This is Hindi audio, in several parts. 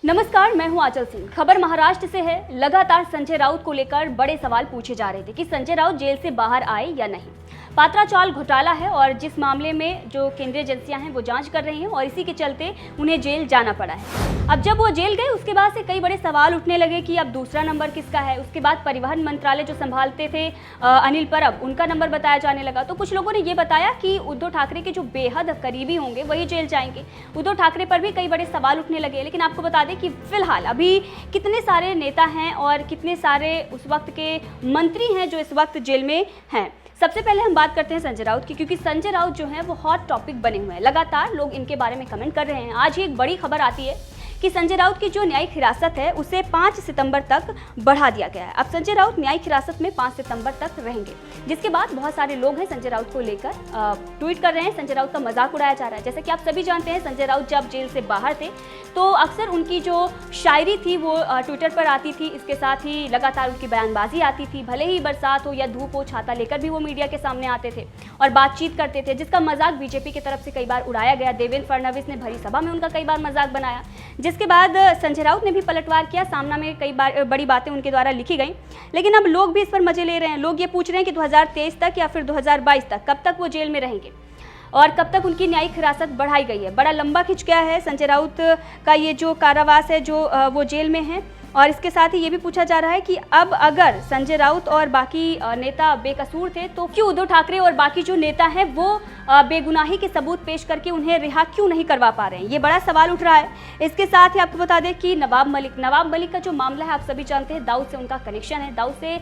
नमस्कार, मैं हूं आंचल सिंह। खबर महाराष्ट्र से है। लगातार संजय राउत को लेकर बड़े सवाल पूछे जा रहे थे कि संजय राउत जेल से बाहर आए या नहीं। पात्राचाल घोटाला है और जिस मामले में जो केंद्रीय एजेंसियां हैं वो जांच कर रही हैं और इसी के चलते उन्हें जेल जाना पड़ा है। अब जब वो जेल गए उसके बाद से कई बड़े सवाल उठने लगे कि अब दूसरा नंबर किसका है। उसके बाद परिवहन मंत्रालय जो संभालते थे अनिल परब, उनका नंबर बताया जाने लगा। तो कुछ लोगों ने ये बताया कि उद्धव ठाकरे के जो बेहद करीबी होंगे वही जेल जाएंगे। उद्धव ठाकरे पर भी कई बड़े सवाल उठने लगे। लेकिन आपको बता दें कि फिलहाल अभी कितने सारे नेता हैं और कितने सारे उस वक्त के मंत्री हैं जो इस वक्त जेल में हैं। सबसे पहले हम बात करते हैं संजय राउत की, क्योंकि संजय राउत जो है वो हॉट टॉपिक बने हुए हैं। लगातार लोग इनके बारे में कमेंट कर रहे हैं। आज ही एक बड़ी खबर आती है कि संजय राउत की जो न्यायिक हिरासत है उसे 5 सितंबर तक बढ़ा दिया गया है। अब संजय राउत न्यायिक हिरासत में 5 सितंबर तक रहेंगे, जिसके बाद बहुत सारे लोग हैं संजय राउत को लेकर ट्वीट कर रहे हैं। संजय राउत का मजाक उड़ाया जा रहा है। जैसे कि आप सभी जानते हैं, संजय राउत जब जेल से बाहर थे तो अक्सर उनकी जो शायरी थी वो ट्विटर पर आती थी। इसके साथ ही लगातार उनकी बयानबाजी आती थी। भले ही बरसात हो या धूप हो, छाता लेकर भी वो मीडिया के सामने आते थे और बातचीत करते थे, जिसका मजाक बीजेपी की तरफ से कई बार उड़ाया गया। देवेंद्र फडणवीस ने भरी सभा में उनका कई बार मजाक बनाया, जिसके बाद संजय राउत ने भी पलटवार किया। सामना में कई बार बड़ी बातें उनके द्वारा लिखी गई। लेकिन अब लोग भी इस पर मजे ले रहे हैं। लोग ये पूछ रहे हैं कि 2023 तक या फिर 2022 तक कब तक वो जेल में रहेंगे और कब तक उनकी न्यायिक हिरासत बढ़ाई गई है। बड़ा लंबा खिंच गया है संजय राउत का ये जो कारावास है, जो वो जेल में है। और इसके साथ ही ये भी पूछा जा रहा है कि अब अगर संजय राउत और बाकी नेता बेकसूर थे तो क्यों उद्धव ठाकरे और बाकी जो नेता हैं वो बेगुनाही के सबूत पेश करके उन्हें रिहा क्यों नहीं करवा पा रहे हैं। ये बड़ा सवाल उठ रहा है। इसके साथ ही आपको बता दें कि नवाब मलिक का जो मामला है, आप सभी जानते हैं दाऊद से उनका कनेक्शन है। दाऊद से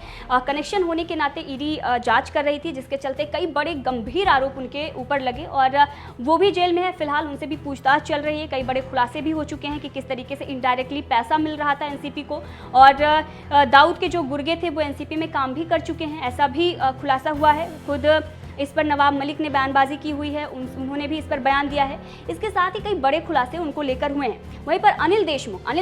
कनेक्शन होने के नाते ईडी जांच कर रही थी, जिसके चलते कई बड़े गंभीर आरोप उनके ऊपर लगे और वो भी जेल में है। फिलहाल उनसे भी पूछताछ चल रही है। कई बड़े खुलासे भी हो चुके हैं कि किस तरीके से इनडायरेक्टली पैसा मिल रहा था एनसीपी को, और दाऊद के जो गुर्गे थे वो एनसीपी में काम भी कर चुके हैं, ऐसा भी खुलासा हुआ है। खुद इस पर नवाब मलिक ने बयानबाजी की हुई है, उन्होंने भी इस पर बयान दिया है। इसके साथ ही कई बड़े खुलासे उनको लेकर हुए हैं। वहीं पर अनिल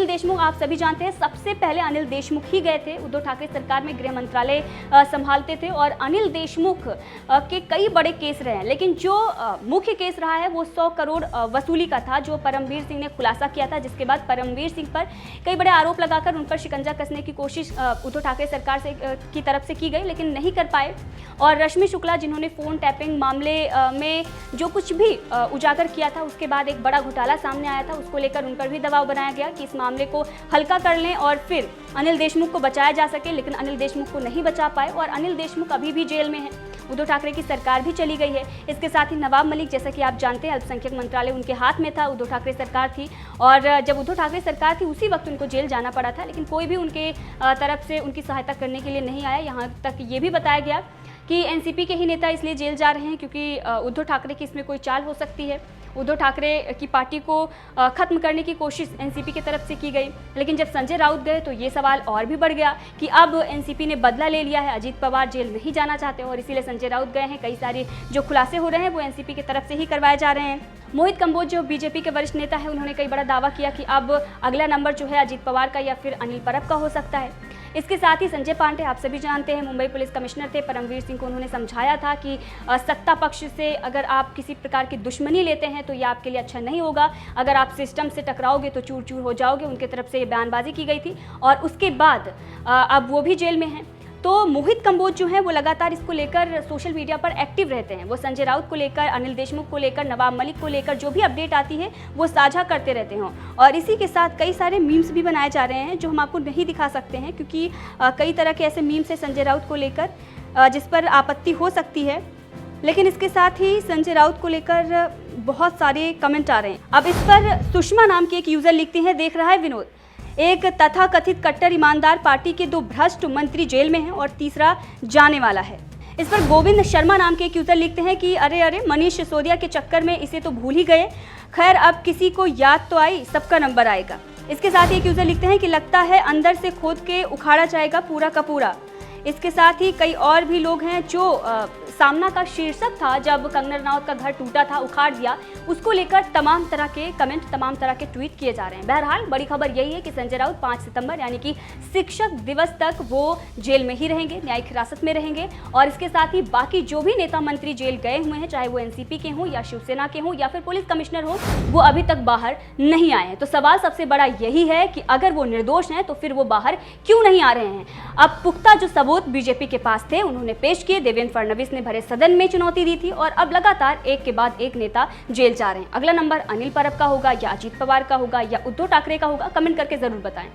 देशमुख आप सभी जानते हैं, सबसे पहले अनिल देशमुख ही गए थे। उद्धव ठाकरे सरकार में गृह मंत्रालय संभालते थे और अनिल देशमुख के कई बड़े केस रहे हैं। लेकिन जो मुख्य केस रहा है वो 100 करोड़ वसूली का था, जो परमवीर सिंह ने खुलासा किया था, जिसके बाद परमवीर सिंह पर कई बड़े आरोप लगाकर उन पर शिकंजा कसने की कोशिश उद्धव ठाकरे सरकार से की तरफ से की गई, लेकिन नहीं कर पाए। और रश्मि शुक्ला, जिन्होंने फोन टैपिंग मामले में जो कुछ भी उजागर किया था, उसके बाद एक बड़ा घोटाला सामने आया था, उसको लेकर उन पर भी दबाव बनाया गया कि इस मामले को हल्का कर लें और फिर अनिल देशमुख को बचाया जा सके। लेकिन अनिल देशमुख को नहीं बचा पाए और अनिल देशमुख अभी भी जेल में है। उद्धव ठाकरे की सरकार भी चली गई है। इसके साथ ही नवाब मलिक, जैसा कि आप जानते हैं, अल्पसंख्यक मंत्रालय उनके हाथ में था, उद्धव ठाकरे सरकार थी और जब उद्धव ठाकरे सरकार थी उसी वक्त उनको जेल जाना पड़ा था। लेकिन कोई भी उनके तरफ से उनकी सहायता करने के लिए नहीं आया। यहाँ तक ये भी बताया गया कि एनसीपी के ही नेता इसलिए जेल जा रहे हैं क्योंकि उद्धव ठाकरे की इसमें कोई चाल हो सकती है। उद्धव ठाकरे की पार्टी को खत्म करने की कोशिश एनसीपी की तरफ से की गई। लेकिन जब संजय राउत गए तो ये सवाल और भी बढ़ गया कि अब एनसीपी ने बदला ले लिया है। अजीत पवार जेल नहीं जाना चाहते और इसीलिए संजय राउत गए हैं। कई सारे जो खुलासे हो रहे हैं वो एनसीपी की तरफ से ही करवाए जा रहे हैं। मोहित कंबोज जो बीजेपी के वरिष्ठ नेता है, उन्होंने कई बड़ा दावा किया कि अब अगला नंबर जो है अजीत पवार का या फिर अनिल परब का हो सकता है। इसके साथ ही संजय पांडे, आप सभी जानते हैं, मुंबई पुलिस कमिश्नर थे। परमवीर सिंह को उन्होंने समझाया था कि सत्ता पक्ष से अगर आप किसी प्रकार की दुश्मनी लेते हैं तो ये आपके लिए अच्छा नहीं होगा। अगर आप सिस्टम से टकराओगे तो चूर चूर हो जाओगे। उनके तरफ से ये बयानबाजी की गई थी और उसके बाद अब वो भी जेल में हैं। तो मोहित कंबोज जो हैं वो लगातार इसको लेकर सोशल मीडिया पर एक्टिव रहते हैं। वो संजय राउत को लेकर, अनिल देशमुख को लेकर, नवाब मलिक को लेकर जो भी अपडेट आती है वो साझा करते रहते हैं। और इसी के साथ कई सारे मीम्स भी बनाए जा रहे हैं जो हम आपको नहीं दिखा सकते हैं, क्योंकि कई तरह के ऐसे मीम्स हैं संजय राउत को लेकर जिस पर आपत्ति हो सकती है। लेकिन इसके साथ ही संजय राउत को लेकर बहुत सारे कमेंट आ रहे हैं। अब इस पर सुषमा नाम की एक यूज़र लिखती हैं, देख रहा है विनोद, एक तथाकथित कट्टर ईमानदार पार्टी के 2 भ्रष्ट मंत्री जेल में हैं और तीसरा जाने वाला है। इस पर गोविंद शर्मा नाम के एक यूजर लिखते हैं कि अरे मनीष सिसोदिया के चक्कर में इसे तो भूल ही गए। खैर, अब किसी को याद तो आई, सबका नंबर आएगा। इसके साथ ही एक यूजर लिखते हैं कि लगता है अंदर से खोद के उखाड़ा जाएगा पूरा का पूरा। इसके साथ ही कई और भी लोग हैं जो सामना का शीर्षक था जब कंगना रनौत का घर टूटा था, उखाड़ दिया, उसको लेकर तमाम तरह के कमेंट, तमाम तरह के ट्वीट किए जा रहे हैं। बहरहाल बड़ी खबर यही है कि संजय राउत 5 सितंबर यानी कि शिक्षक दिवस तक वो जेल में ही रहेंगे, न्यायिक हिरासत में रहेंगे। और इसके साथ ही बाकी जो भी नेता मंत्री जेल गए हुए हैं, चाहे वो एनसीपी के हों या शिवसेना के हों या फिर पुलिस कमिश्नर हो, वो अभी तक बाहर नहीं आए हैं। तो सवाल सबसे बड़ा यही है कि अगर वो निर्दोष हैं तो फिर वो बाहर क्यों नहीं आ रहे हैं। अब पुख्ता जो सबूत बीजेपी के पास थे उन्होंने पेश किए, देवेंद्र फडणवीस ने भरे सदन में चुनौती दी थी और अब लगातार एक के बाद एक नेता जेल जा रहे हैं। अगला नंबर अनिल परब का होगा या अजीत पवार का होगा या उद्धव ठाकरे का होगा, कमेंट करके जरूर बताएं।